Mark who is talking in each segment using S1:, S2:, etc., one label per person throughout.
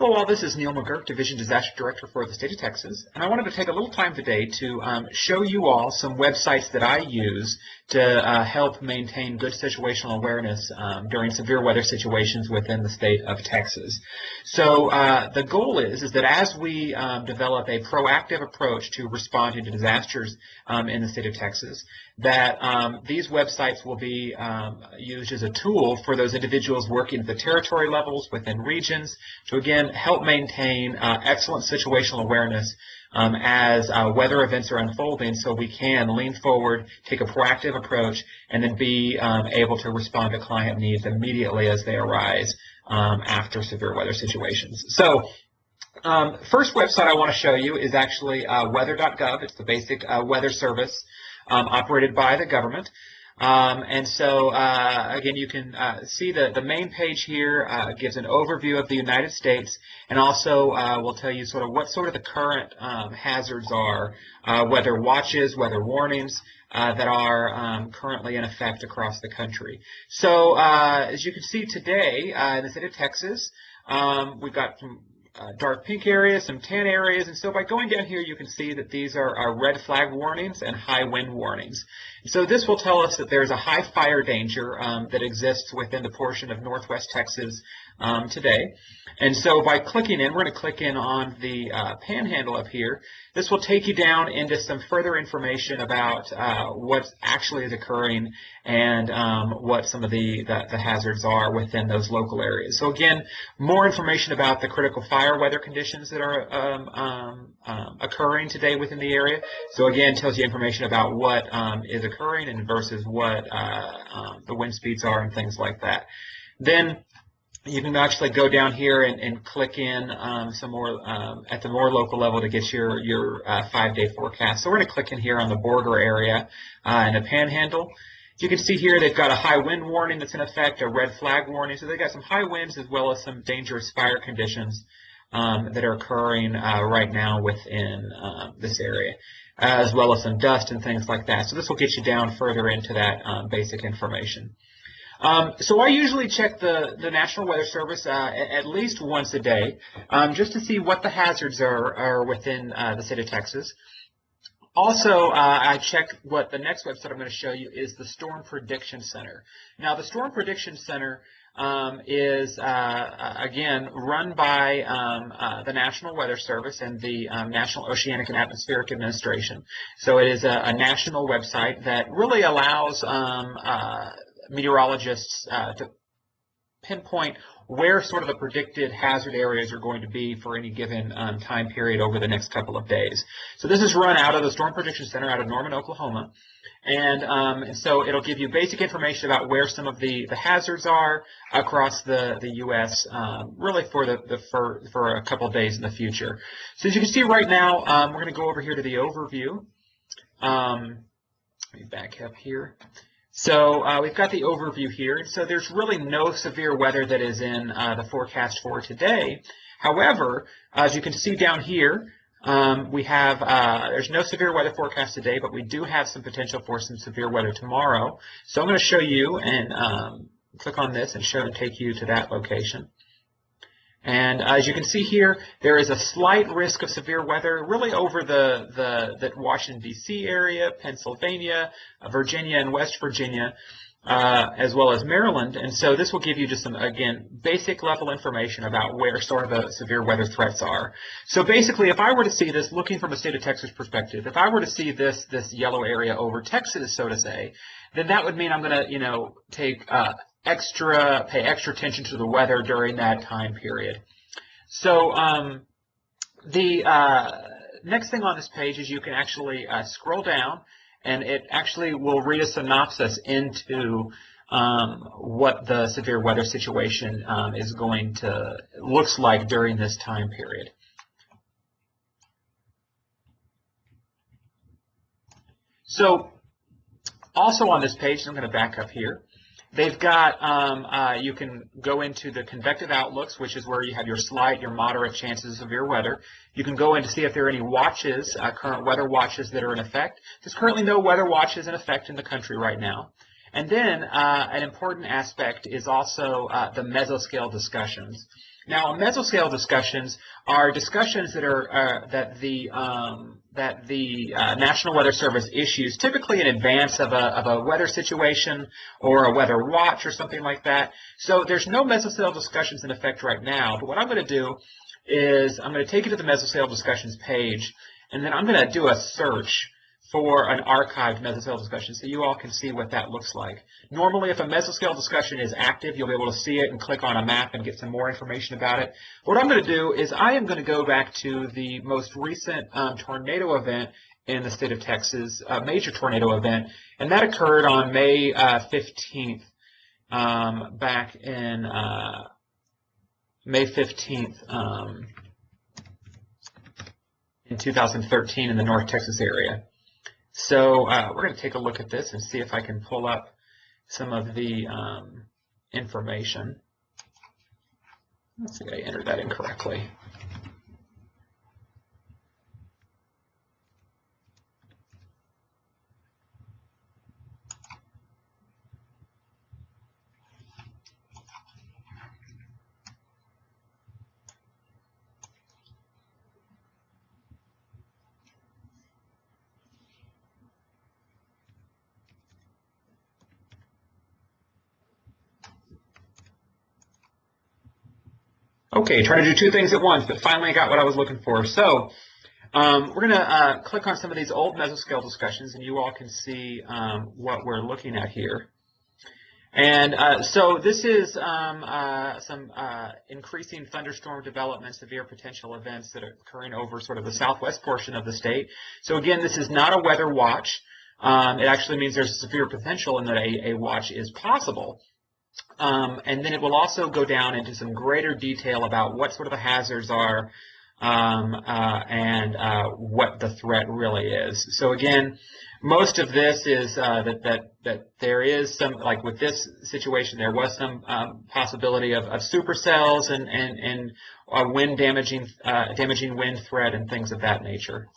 S1: Hello all, this is Neil McGurk, Division Disaster Director for the state of Texas, and I wanted to take a little time today to show you all some websites that I use to help maintain good situational awareness during severe weather situations within the state of Texas. So the goal is that as we develop a proactive approach to responding to disasters in the state of Texas, that these websites will be used as a tool for those individuals working at the territory levels within regions to, again, help maintain excellent situational awareness as weather events are unfolding, so we can lean forward, take a proactive approach, and then be able to respond to client needs immediately as they arise after severe weather situations. So first website I want to show you is actually weather.gov. It's the basic weather service operated by the government. And so, again, you can see the main page here gives an overview of the United States, and also will tell you sort of what sort of the current hazards are, weather watches, weather warnings that are currently in effect across the country. So, as you can see today in the state of Texas, we've got some dark pink areas, some tan areas, and so by going down here you can see that these are red flag warnings and high wind warnings. So this will tell us that there's a high fire danger that exists within the portion of northwest Texas today. And so by clicking in, we're going to click in on the panhandle up here. This will take you down into some further information about what actually is occurring and what some of the hazards are within those local areas. So again, more information about the critical fire weather conditions that are occurring today within the area. So again, tells you information about what is occurring and versus what the wind speeds are and things like that. Then you can actually go down here and click in some more at the more local level to get your 5-day forecast. So we're going to click in here on the border area in the panhandle. You can see here they've got a high wind warning that's in effect, a red flag warning. So they've got some high winds as well as some dangerous fire conditions that are occurring right now within this area, as well as some dust and things like that. So this will get you down further into that basic information. So I usually check the National Weather Service at least once a day just to see what the hazards are within the state of Texas. Also, I check what the next website I'm going to show you is the Storm Prediction Center. Now, the Storm Prediction Center is, again, run by the National Weather Service and the National Oceanic and Atmospheric Administration. So it is a national website that really allows meteorologists to pinpoint where sort of the predicted hazard areas are going to be for any given time period over the next couple of days. So this is run out of the Storm Prediction Center out of Norman, Oklahoma. And so it'll give you basic information about where some of the hazards are across the U.S. Really for for a couple of days in the future. So as you can see right now, we're going to go over here to the overview. Let me back up here. So we've got the overview here. So there's really no severe weather that is in the forecast for today. However, as you can see down here, we have there's no severe weather forecast today, but we do have some potential for some severe weather tomorrow. So I'm going to show you and click on this and take you to that location. And as you can see here, there is a slight risk of severe weather really over the Washington, D.C. area, Pennsylvania, Virginia, and West Virginia, as well as Maryland. And so this will give you just some, again, basic level information about where sort of the severe weather threats are. So basically, if I were to see this, looking from a state of Texas perspective, if I were to see this yellow area over Texas, so to say, then that would mean I'm going to, take pay extra attention to the weather during that time period. So the next thing on this page is you can actually scroll down, and it actually will read a synopsis into what the severe weather situation is going to looks like during this time period. So also on this page, I'm going to back up here. They've got, you can go into the convective outlooks, which is where you have your slight, your moderate chances of severe weather. You can go in to see if there are any watches, current weather watches that are in effect. There's currently no weather watches in effect in the country right now. And then an important aspect is also the mesoscale discussions. Now, mesoscale discussions are discussions that are that the National Weather Service issues typically in advance of a weather situation or a weather watch or something like that. So there's no mesoscale discussions in effect right now. But what I'm going to do is I'm going to take you to the mesoscale discussions page, and then I'm going to do a search for an archived mesoscale discussion so you all can see what that looks like. Normally, if a mesoscale discussion is active, you'll be able to see it and click on a map and get some more information about it. What I'm going to do is I am going to go back to the most recent tornado event in the state of Texas, a major tornado event, and that occurred on May 15th, back in May 15th in 2013 in the North Texas area. So we're going to take a look at this and see if I can pull up some of the information. Let's see, I entered that incorrectly. Okay, trying to do two things at once, but finally I got what I was looking for. So we're going to click on some of these old mesoscale discussions, and you all can see what we're looking at here. And so this is some increasing thunderstorm development, severe potential events that are occurring over sort of the southwest portion of the state. So again, this is not a weather watch. It actually means there's a severe potential and that a watch is possible. And then it will also go down into some greater detail about what sort of the hazards are and what the threat really is. So again, most of this is that there is some, like with this situation, there was some possibility of supercells and wind damaging wind threat and things of that nature.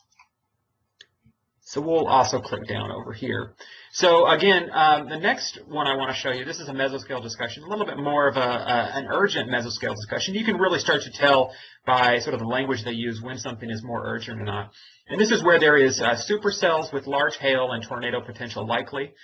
S1: So we'll also click down over here. So again, the next one I want to show you, this is a mesoscale discussion, a little bit more of an urgent mesoscale discussion. You can really start to tell by sort of the language they use when something is more urgent or not. And this is where there is supercells with large hail and tornado potential likely.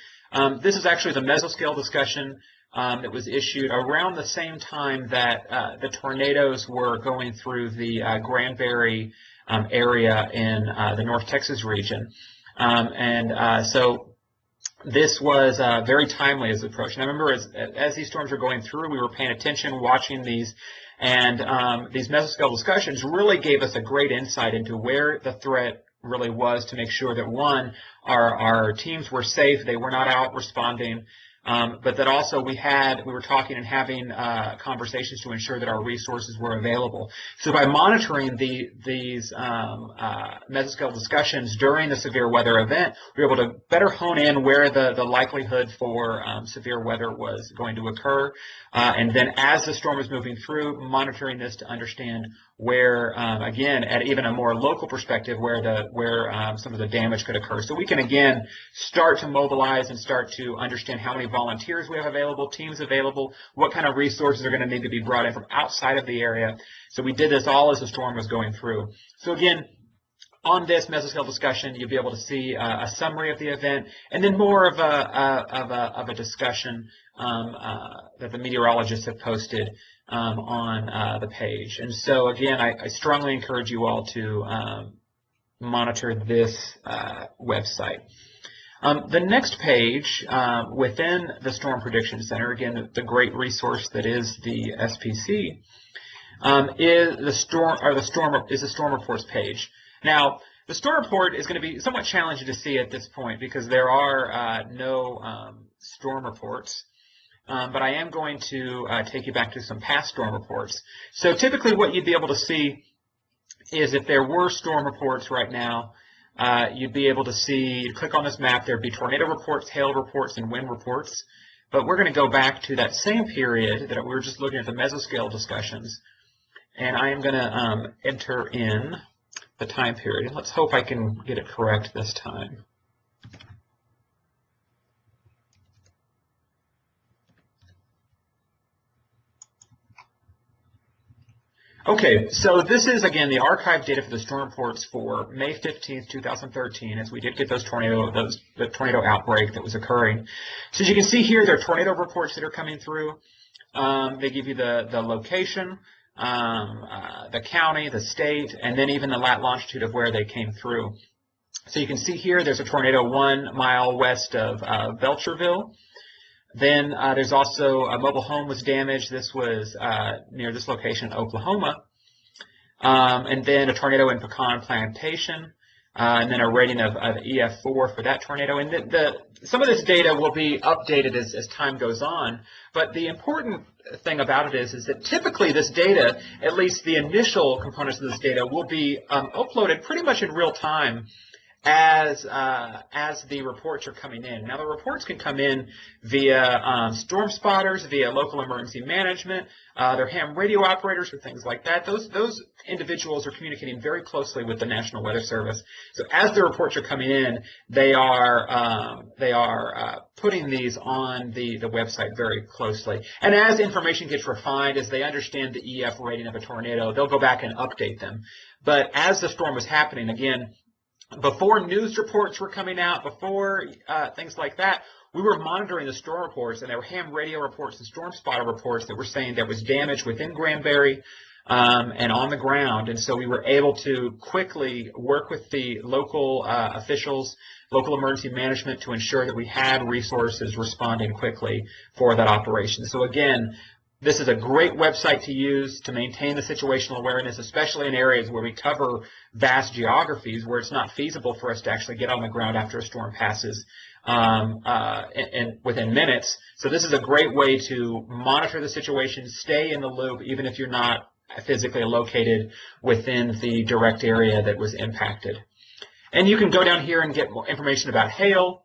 S1: This is actually the mesoscale discussion that was issued around the same time that the tornadoes were going through the Granbury area in the North Texas region. So this was very timely as approach. And I remember as these storms were going through, we were paying attention, watching these, and these mesoscale discussions really gave us a great insight into where the threat really was, to make sure that, one, our teams were safe, they were not out responding, but that also we were talking and having conversations to ensure that our resources were available. So by monitoring these mesoscale discussions during the severe weather event, we were able to better hone in where the likelihood for severe weather was going to occur. And then as the storm was moving through, monitoring this to understand where, again, at even a more local perspective, where some of the damage could occur. So we can, again, start to mobilize and start to understand how many volunteers we have available, teams available, what kind of resources are going to need to be brought in from outside of the area. So we did this all as the storm was going through. So again, on this mesoscale discussion, you'll be able to see a summary of the event, and then more of a discussion that the meteorologists have posted on the page. And so again, I strongly encourage you all to monitor this website. The next page within the Storm Prediction Center, again, the great resource that is the SPC, is the storm reports page. Now, the storm report is going to be somewhat challenging to see at this point because there are no storm reports. But I am going to take you back to some past storm reports. So typically what you'd be able to see is if there were storm reports right now, you'd be able to see, you'd click on this map, there'd be tornado reports, hail reports, and wind reports. But we're going to go back to that same period that we were just looking at the mesoscale discussions. And I am going to enter in the time period. Let's hope I can get it correct this time. Okay, so this is, again, the archive data for the storm reports for May 15th, 2013, as we did get the tornado outbreak that was occurring. So as you can see here, there are tornado reports that are coming through. They give you the location, the county, the state, and then even the lat longitude of where they came through. So you can see here there's a tornado 1 mile west of Belcherville. Then there's also a mobile home was damaged. This was near this location in Oklahoma. And then a tornado in Pecan Plantation. And then a rating of EF4 for that tornado. And some of this data will be updated as time goes on. But the important thing about it is that typically this data, at least the initial components of this data, will be uploaded pretty much in real time as the reports are coming in. Now, the reports can come in via storm spotters, via local emergency management, their ham radio operators, or things like that. Those individuals are communicating very closely with the National Weather Service. So as the reports are coming in, they are putting these on the website very closely. And as information gets refined, as they understand the EF rating of a tornado, they'll go back and update them. But as the storm was happening, again, before news reports were coming out, before things like that, we were monitoring the storm reports, and there were ham radio reports and storm spotter reports that were saying there was damage within Granbury and on the ground. And so we were able to quickly work with the local officials, local emergency management, to ensure that we had resources responding quickly for that operation. So again, this is a great website to use to maintain the situational awareness, especially in areas where we cover vast geographies where it's not feasible for us to actually get on the ground after a storm passes and within minutes. So this is a great way to monitor the situation, stay in the loop, even if you're not physically located within the direct area that was impacted. And you can go down here and get more information about hail,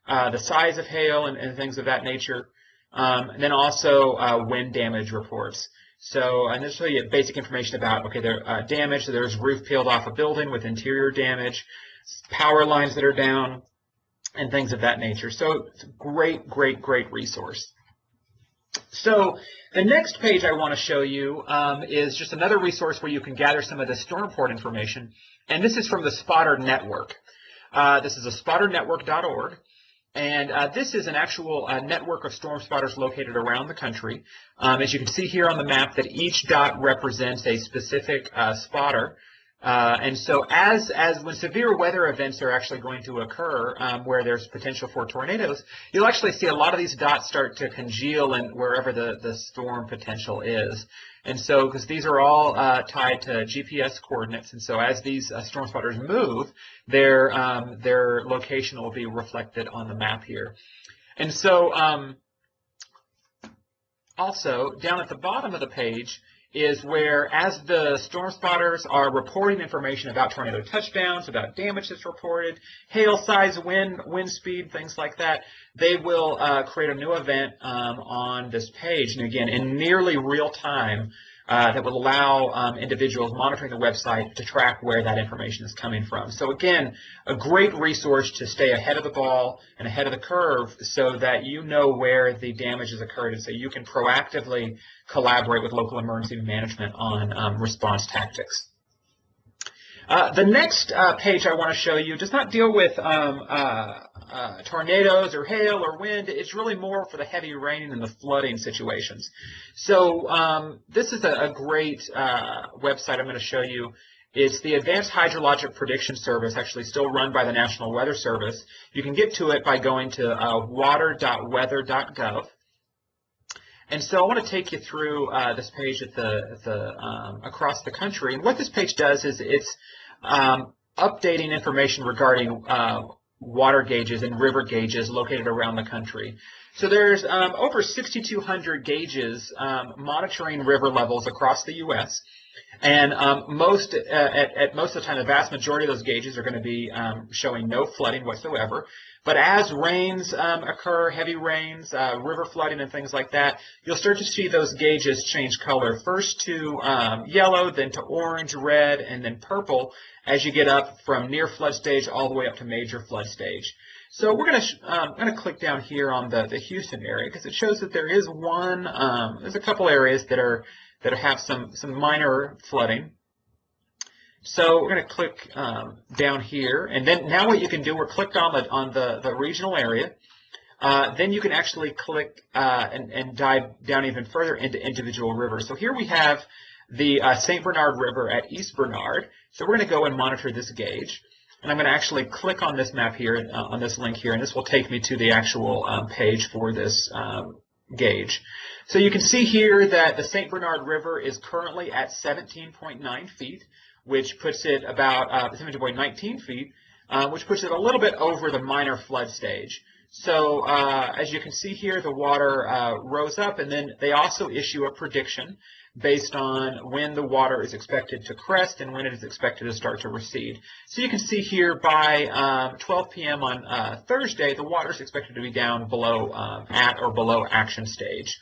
S1: the size of hail, and things of that nature. And then also wind damage reports. So initially, basic information about, okay, there damage. So there's roof peeled off a building with interior damage, power lines that are down, and things of that nature. So it's a great, great, great resource. So the next page I want to show you is just another resource where you can gather some of the storm report information. And this is from the Spotter Network. This is a spotternetwork.org. And this is an actual network of storm spotters located around the country. As you can see here on the map, that each dot represents a specific spotter. And so as when severe weather events are actually going to occur where there's potential for tornadoes, you'll actually see a lot of these dots start to congeal in wherever the storm potential is. And so, because these are all tied to GPS coordinates, and so as these storm spotters move, their location will be reflected on the map here. And so, also down at the bottom of the page is where, as the storm spotters are reporting information about tornado touchdowns, about damage that's reported, hail size, wind speed, things like that, they will create a new event on this page, and again, in nearly real time, that will allow individuals monitoring the website to track where that information is coming from. So again, a great resource to stay ahead of the ball and ahead of the curve so that you know where the damage has occurred, and so you can proactively collaborate with local emergency management on response tactics. The next page I want to show you does not deal with tornadoes or hail or wind. It's really more for the heavy rain and the flooding situations. So this is a great website I'm going to show you. It's the Advanced Hydrologic Prediction Service, actually still run by the National Weather Service. You can get to it by going to water.weather.gov. And so I want to take you through this page at across the country. And what this page does is it's updating information regarding water gauges and river gauges located around the country. So there's over 6,200 gauges monitoring river levels across the U.S. And at most of the time, the vast majority of those gauges are going to be showing no flooding whatsoever. But as rains occur, heavy rains, river flooding and things like that, you'll start to see those gauges change color, first to yellow, then to orange, red, and then purple as you get up from near flood stage all the way up to major flood stage. So we're going to click down here on the Houston area because it shows that there is there's a couple areas that have some minor flooding. So we're going to click down here, and then now what you can do, we're clicked on the regional area. Then you can actually click and dive down even further into individual rivers. So here we have the St. Bernard River at East Bernard. So we're going to go and monitor this gauge. And I'm going to actually click on this map here, on this link here, and this will take me to the actual page for this gauge. So you can see here that the St. Bernard River is currently at 17.9 feet, which puts it about 17.19 feet, which puts it a little bit over the minor flood stage. So as you can see here, the water rose up, and then they also issue a prediction based on when the water is expected to crest and when it is expected to start to recede. So you can see here by 12 p.m. on Thursday, the water is expected to be down below at or below action stage.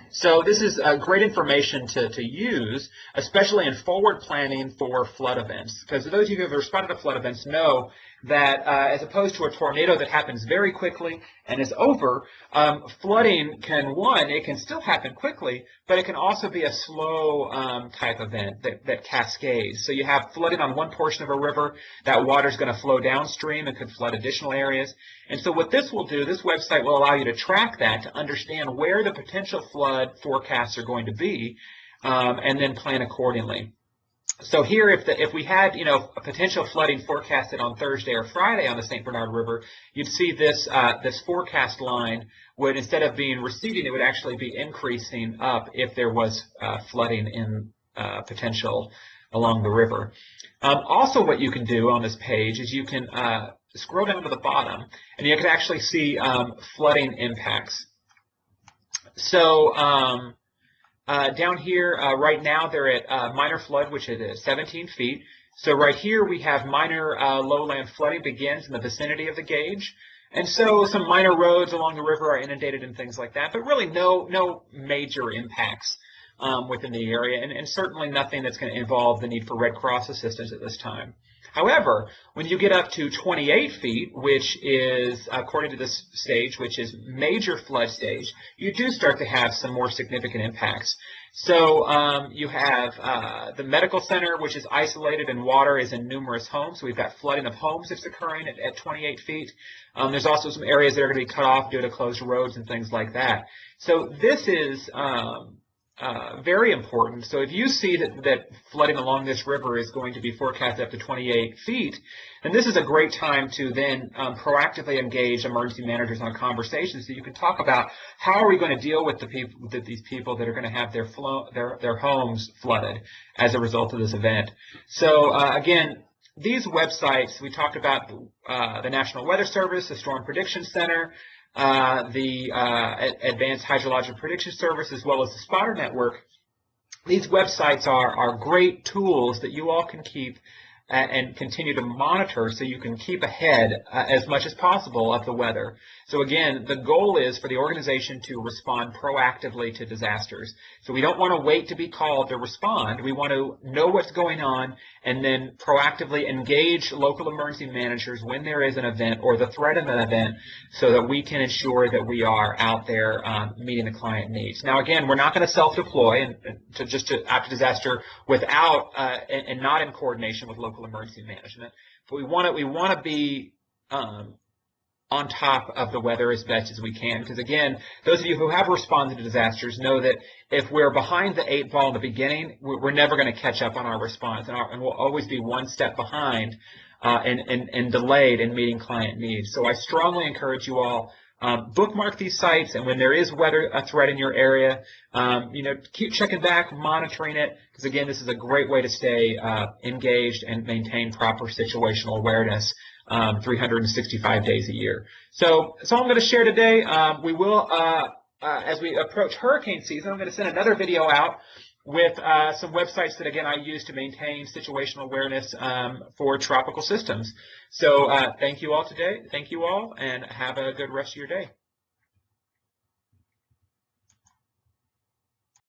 S1: So this is great information to use, especially in forward planning for flood events. Because those of you who have responded to flood events know that as opposed to a tornado that happens very quickly and is over, flooding it can still happen quickly, but it can also be a slow type event that cascades. So you have flooding on one portion of a river, that water is going to flow downstream and could flood additional areas. And so what this will do, this website will allow you to track that to understand where the potential flood forecasts are going to be, and then plan accordingly. So here, if we had a potential flooding forecasted on Thursday or Friday on the St. Bernard River, you'd see this this forecast line would, instead of being receding, it would actually be increasing up if there was flooding in potential along the river. Also, what you can do on this page is you can scroll down to the bottom, and you can actually see flooding impacts. So down here, right now, they're at minor flood, which is 17 feet. So right here, we have minor lowland flooding begins in the vicinity of the gauge. And so some minor roads along the river are inundated and things like that, but really no major impacts within the area, and certainly nothing that's going to involve the need for Red Cross assistance at this time. However, when you get up to 28 feet, which is, according to this stage, which is major flood stage, you do start to have some more significant impacts. So you have the medical center, which is isolated, and water is in numerous homes. So we've got flooding of homes that's occurring at 28 feet. There's also some areas that are going to be cut off due to closed roads and things like that. So this is very important. So if you see that flooding along this river is going to be forecast up to 28 feet, then this is a great time to then proactively engage emergency managers on conversations so you can talk about how are we going to deal with these people that are going to have their homes flooded as a result of this event. So again, these websites, we talked about the National Weather Service, the Storm Prediction Center, the Advanced Hydrologic Prediction Service, as well as the Spotter Network. These websites are great tools that you all can keep and continue to monitor so you can keep ahead as much as possible of the weather. So again, the goal is for the organization to respond proactively to disasters. So we don't want to wait to be called to respond. We want to know what's going on and then proactively engage local emergency managers when there is an event or the threat of an event so that we can ensure that we are out there meeting the client needs. Now again, we're not going to self-deploy to after disaster without and not in coordination with local emergency management, but we want to be on top of the weather as best as we can, because again, those of you who have responded to disasters know that if we're behind the 8 ball in the beginning, we're never going to catch up on our response, and we'll always be one step behind and delayed in meeting client needs. So I strongly encourage you all, bookmark these sites, and when there is a threat in your area, keep checking back, monitoring it, because again, this is a great way to stay engaged and maintain proper situational awareness 365 days a year. So that's all I'm going to share today. We will, as we approach hurricane season, I'm going to send another video out with some websites that, again, I use to maintain situational awareness for tropical systems. So thank you all today. Thank you all, and have a good rest of your day.